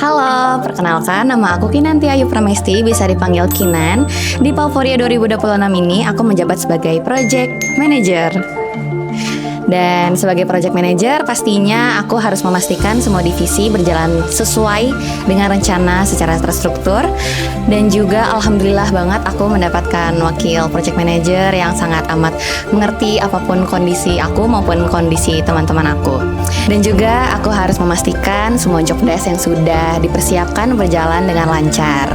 Halo, perkenalkan nama aku Kinanti Ayu Pramesti, bisa dipanggil Kinan. Di Pauforia 2026 ini aku menjabat sebagai Project Manager. Dan sebagai project manager pastinya aku harus memastikan semua divisi berjalan sesuai dengan rencana secara terstruktur. Dan juga alhamdulillah banget aku mendapatkan wakil project manager yang sangat amat mengerti apapun kondisi aku maupun kondisi teman-teman aku. Dan juga aku harus memastikan semua job desk yang sudah dipersiapkan berjalan dengan lancar.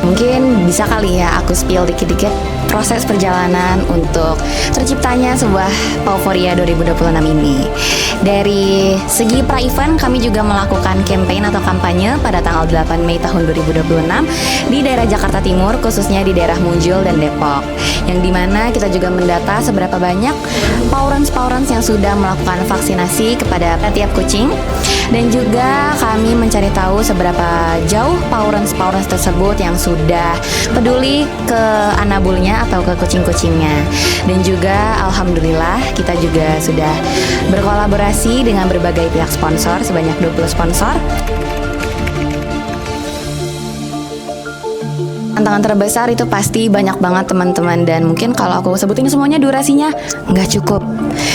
Mungkin bisa kali ya aku spill dikit-dikit proses perjalanan untuk terciptanya sebuah Pauforia 2026 ini. Dari segi pra-event kami juga melakukan campaign atau kampanye pada tanggal 8 Mei tahun 2026 di daerah Jakarta Timur, khususnya di daerah Munjul dan Depok. Yang dimana kita juga mendata seberapa banyak Paurans yang sudah melakukan vaksinasi kepada tiap kucing. Dan juga kami mencari tahu seberapa jauh Paurans tersebut yang sudah peduli ke anabulnya atau ke kucing-kucingnya. Dan juga alhamdulillah kita juga sudah berkolaborasi dengan berbagai pihak sponsor, sebanyak 20 sponsor. Tantangan terbesar itu pasti banyak banget teman-teman, dan mungkin kalau aku sebutin semuanya durasinya nggak cukup.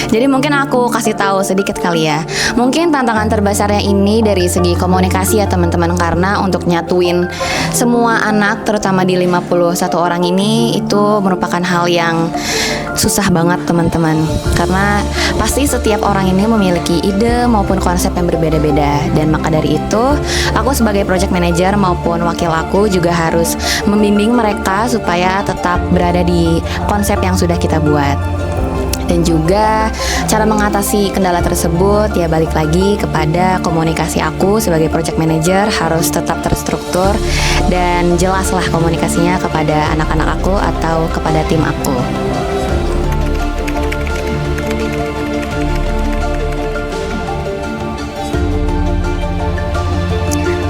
Jadi mungkin aku kasih tahu sedikit kali ya. Mungkin tantangan terbesarnya ini dari segi komunikasi ya teman-teman, karena untuk nyatuin semua anak terutama di 51 orang ini itu merupakan hal yang susah banget teman-teman. Karena pasti setiap orang ini memiliki ide maupun konsep yang berbeda-beda, dan maka dari itu aku sebagai project manager maupun wakil aku juga harus membimbing mereka supaya tetap berada di konsep yang sudah kita buat. Dan juga cara mengatasi kendala tersebut ya balik lagi kepada komunikasi aku sebagai project manager harus tetap terstruktur dan jelaslah komunikasinya kepada anak-anak aku atau kepada tim aku.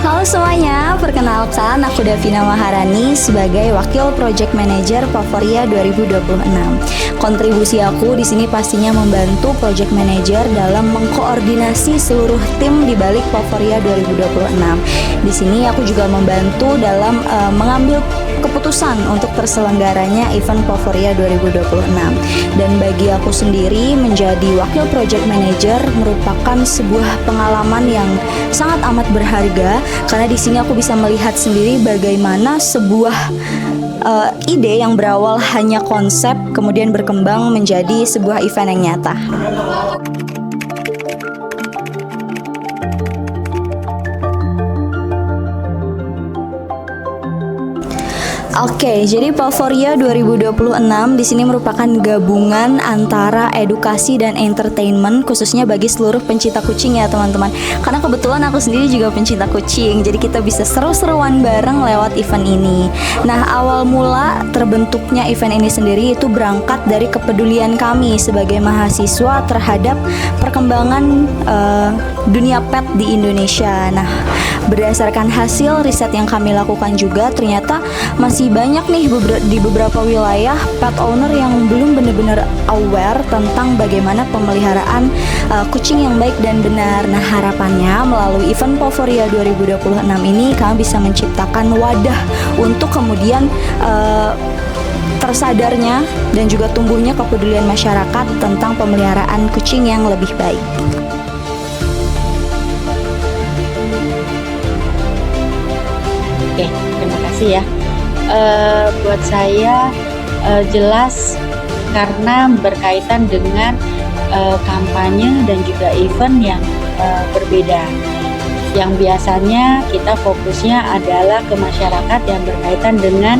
Halo semuanya, perkenalkan aku Davina Maharani sebagai Wakil Project Manager Pauforia 2026. Kontribusi aku di sini pastinya membantu Project Manager dalam mengkoordinasi seluruh tim di balik Pauforia 2026. Di sini aku juga membantu dalam mengambil keputusan untuk terselenggaranya event Pauforia 2026. Dan bagi aku sendiri menjadi Wakil Project Manager merupakan sebuah pengalaman yang sangat amat berharga. Karena di sini aku bisa melihat sendiri bagaimana sebuah ide yang berawal hanya konsep kemudian berkembang menjadi sebuah event yang nyata. Oke, jadi Pauforia 2026 di sini merupakan gabungan antara edukasi dan entertainment khususnya bagi seluruh pencinta kucing ya teman-teman. Karena kebetulan aku sendiri juga pencinta kucing, jadi kita bisa seru-seruan bareng lewat event ini. Nah, awal mula terbentuknya event ini sendiri itu berangkat dari kepedulian kami sebagai mahasiswa terhadap perkembangan dunia pet di Indonesia. Nah, berdasarkan hasil riset yang kami lakukan juga ternyata masih banyak nih di beberapa wilayah pet owner yang belum benar-benar aware tentang bagaimana pemeliharaan kucing yang baik dan benar. Nah, harapannya melalui event Pauforia 2026 ini kami bisa menciptakan wadah untuk kemudian tersadarnya dan juga tumbuhnya kepedulian masyarakat tentang pemeliharaan kucing yang lebih baik. Oke, terima kasih ya. Buat saya jelas karena berkaitan dengan kampanye dan juga event yang berbeda. Yang biasanya kita fokusnya adalah ke masyarakat yang berkaitan dengan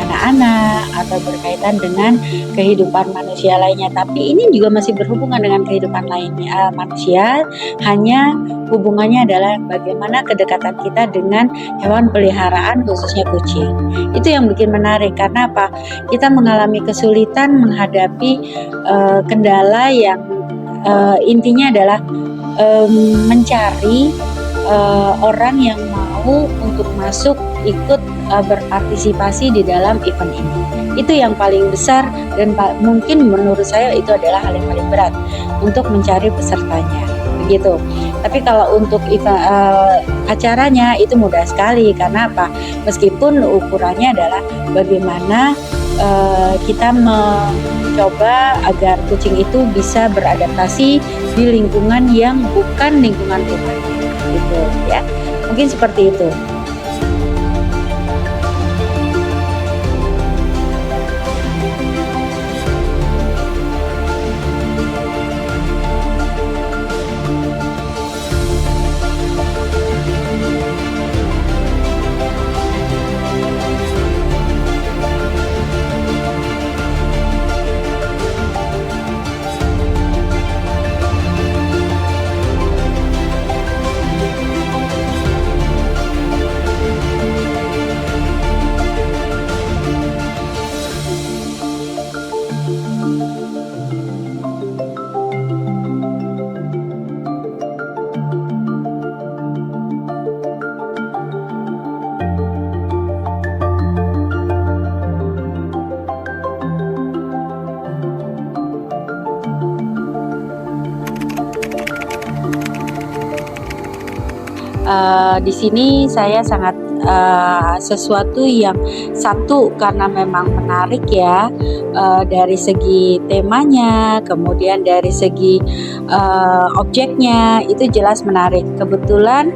anak-anak atau berkaitan dengan kehidupan manusia lainnya. Tapi ini juga masih berhubungan dengan kehidupan lainnya manusia, hanya hubungannya adalah bagaimana kedekatan kita dengan hewan peliharaan khususnya kucing. Itu yang bikin menarik karena apa? Kita mengalami kesulitan menghadapi kendala yang intinya adalah mencari orang yang mau untuk masuk ikut berpartisipasi di dalam event ini. Itu yang paling besar dan mungkin menurut saya itu adalah hal yang paling berat untuk mencari pesertanya. Begitu. Tapi kalau untuk acaranya itu mudah sekali, karena apa? Meskipun ukurannya adalah bagaimana kita mencoba agar kucing itu bisa beradaptasi di lingkungan yang bukan lingkungan rumahnya, gitu ya. Mungkin seperti itu. Di sini saya sangat sesuatu yang satu karena memang menarik ya, dari segi temanya, kemudian dari segi objeknya itu jelas menarik. Kebetulan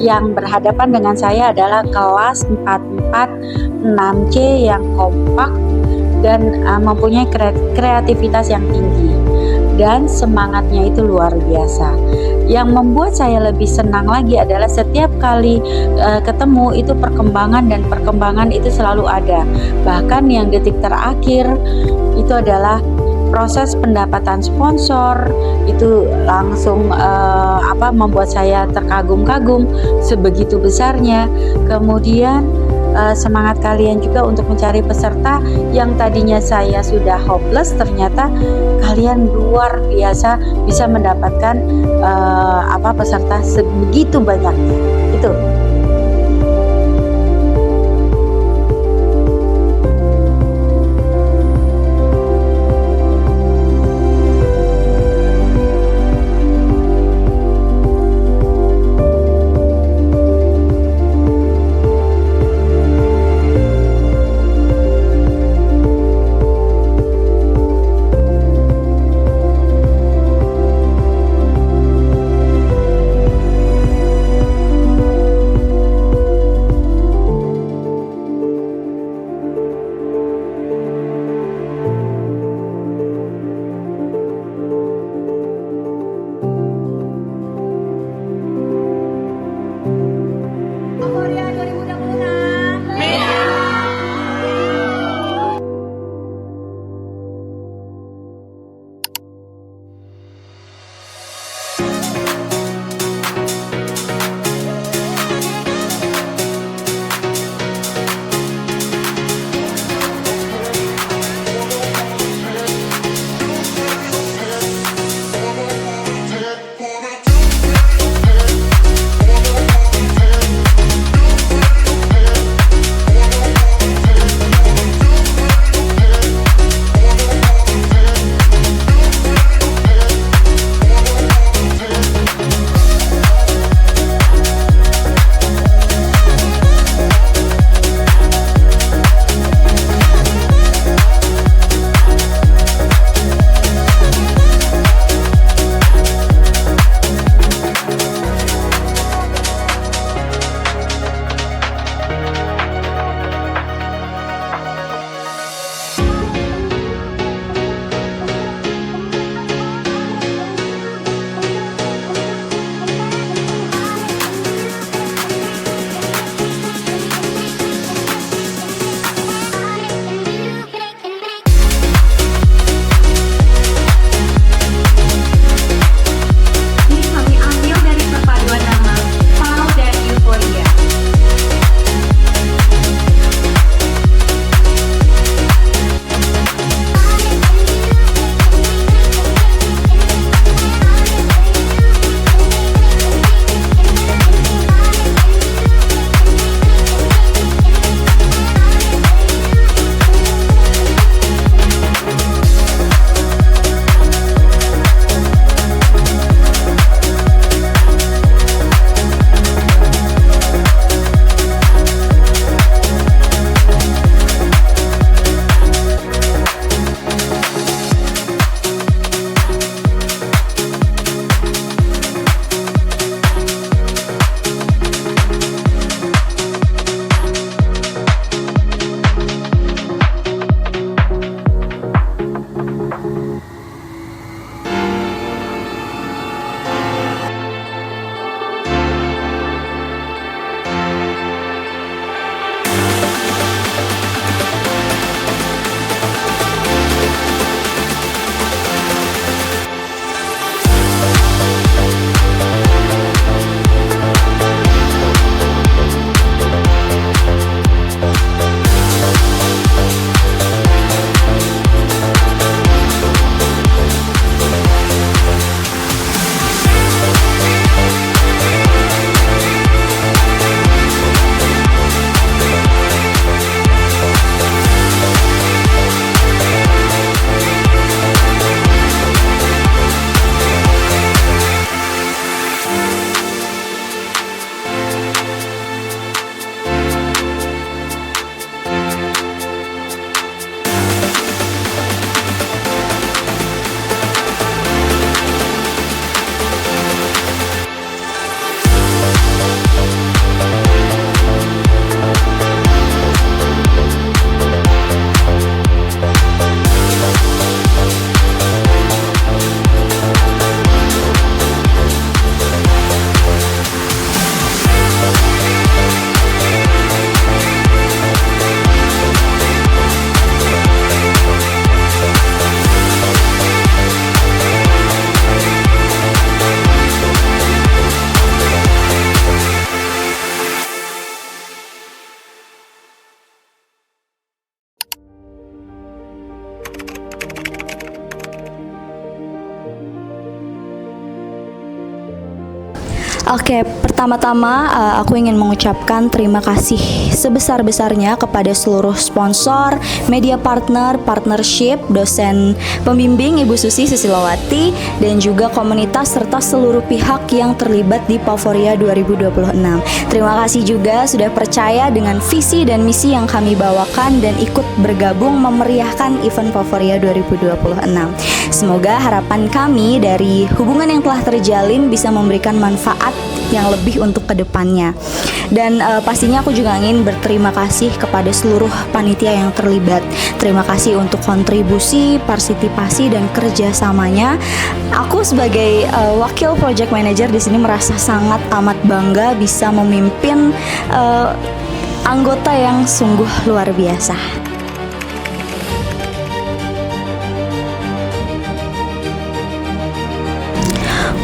yang berhadapan dengan saya adalah kelas 446C yang kompak dan mempunyai kreativitas yang tinggi dan semangatnya itu luar biasa. Yang membuat saya lebih senang lagi adalah setiap kali ketemu itu perkembangan, dan perkembangan itu selalu ada. Bahkan yang detik terakhir itu adalah proses pendapatan sponsor itu langsung membuat saya terkagum-kagum sebegitu besarnya. Kemudian semangat kalian juga untuk mencari peserta yang tadinya saya sudah hopeless, ternyata kalian luar biasa bisa mendapatkan peserta sebegitu banyaknya. Itu. Oke, pertama-tama aku ingin mengucapkan terima kasih sebesar-besarnya kepada seluruh sponsor, media partner, partnership, dosen pembimbing Ibu Susi Susilowati, dan juga komunitas serta seluruh pihak yang terlibat di Pauforia 2026. Terima kasih juga sudah percaya dengan visi dan misi yang kami bawakan dan ikut bergabung memeriahkan event Pauforia 2026. Semoga harapan kami dari hubungan yang telah terjalin bisa memberikan manfaat yang lebih untuk kedepannya. Dan pastinya aku juga ingin berterima kasih kepada seluruh panitia yang terlibat. Terima kasih untuk kontribusi, partisipasi, dan kerjasamanya. Aku sebagai wakil project manager di sini merasa sangat amat bangga bisa memimpin anggota yang sungguh luar biasa.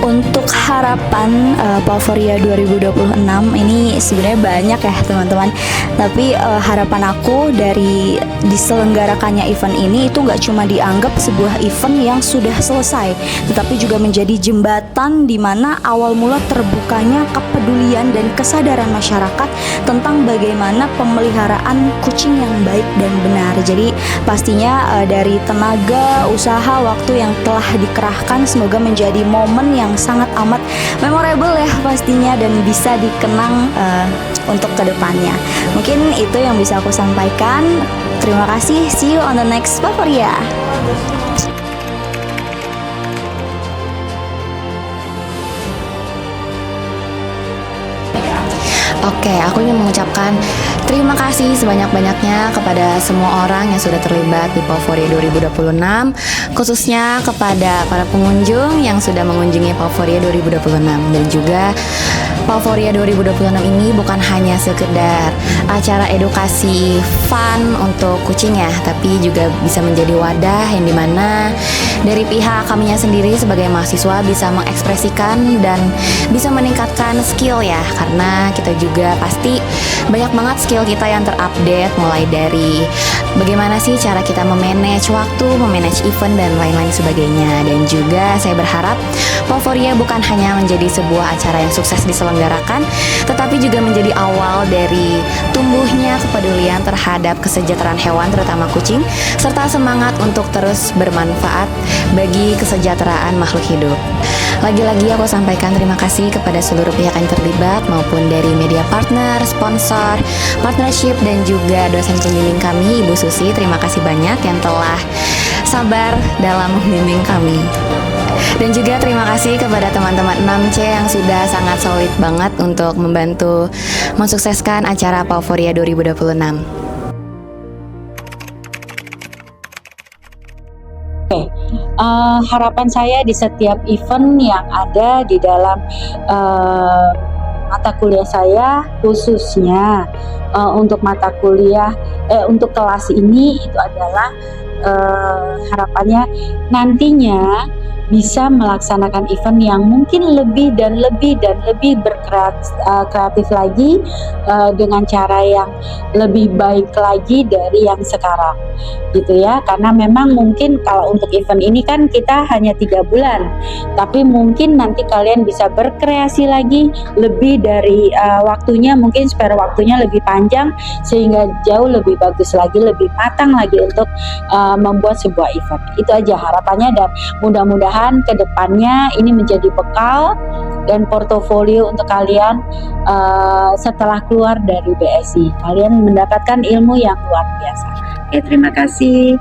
Untuk harapan Pauforia 2026 ini sebenarnya banyak ya teman-teman. Tapi harapan aku dari diselenggarakannya event ini itu nggak cuma dianggap sebuah event yang sudah selesai, tetapi juga menjadi jembatan di mana awal mula terbukanya kepedulian dan kesadaran masyarakat tentang bagaimana pemeliharaan kucing yang baik dan benar. Jadi pastinya dari tenaga, usaha, waktu yang telah dikerahkan semoga menjadi momen yang sangat amat memorable ya pastinya dan bisa dikenang untuk kedepannya. Mungkin itu yang bisa aku sampaikan. Terima kasih. See you on the next Pauforia. Oke, aku ingin mengucapkan terima kasih sebanyak-banyaknya kepada semua orang yang sudah terlibat di Pauforia 2026, khususnya kepada para pengunjung yang sudah mengunjungi Pauforia 2026, dan juga Pauforia 2026 ini bukan hanya sekedar acara edukasi fun untuk kucing ya, tapi juga bisa menjadi wadah yang dimana dari pihak kaminya sendiri sebagai mahasiswa bisa mengekspresikan dan bisa meningkatkan skill ya, karena kita juga pasti banyak banget skill kita yang terupdate, mulai dari bagaimana sih cara kita memanage waktu, memanage event dan lain-lain sebagainya. Dan juga saya berharap Pauforia bukan hanya menjadi sebuah acara yang sukses diselenggarakan, tetapi juga menjadi awal dari tumbuhnya kepedulian terhadap kesejahteraan hewan terutama kucing, serta semangat untuk terus bermanfaat bagi kesejahteraan makhluk hidup. Lagi-lagi aku sampaikan terima kasih kepada seluruh pihak yang terlibat, maupun dari media partner, sponsor, partnership, dan juga dosen pembimbing kami, Ibu Susi. Terima kasih banyak yang telah sabar dalam membimbing kami. Dan juga terima kasih kepada teman-teman 6C yang sudah sangat solid banget untuk membantu mensukseskan acara Pauforia 2026. Harapan saya di setiap event yang ada di dalam mata kuliah saya, khususnya untuk mata kuliah untuk kelas ini, itu adalah harapannya nantinya bisa melaksanakan event yang mungkin lebih dan lebih berkreatif lagi, dengan cara yang lebih baik lagi dari yang sekarang gitu ya. Karena memang mungkin kalau untuk event ini kan kita hanya 3 bulan, tapi mungkin nanti kalian bisa berkreasi lagi lebih dari waktunya, mungkin spare waktunya lebih panjang sehingga jauh lebih bagus lagi, lebih matang lagi untuk membuat sebuah event. Itu aja harapannya, dan mudah-mudahan kedepannya ini menjadi bekal dan portofolio untuk kalian setelah keluar dari BSI. Kalian mendapatkan ilmu yang luar biasa. Oke, terima kasih.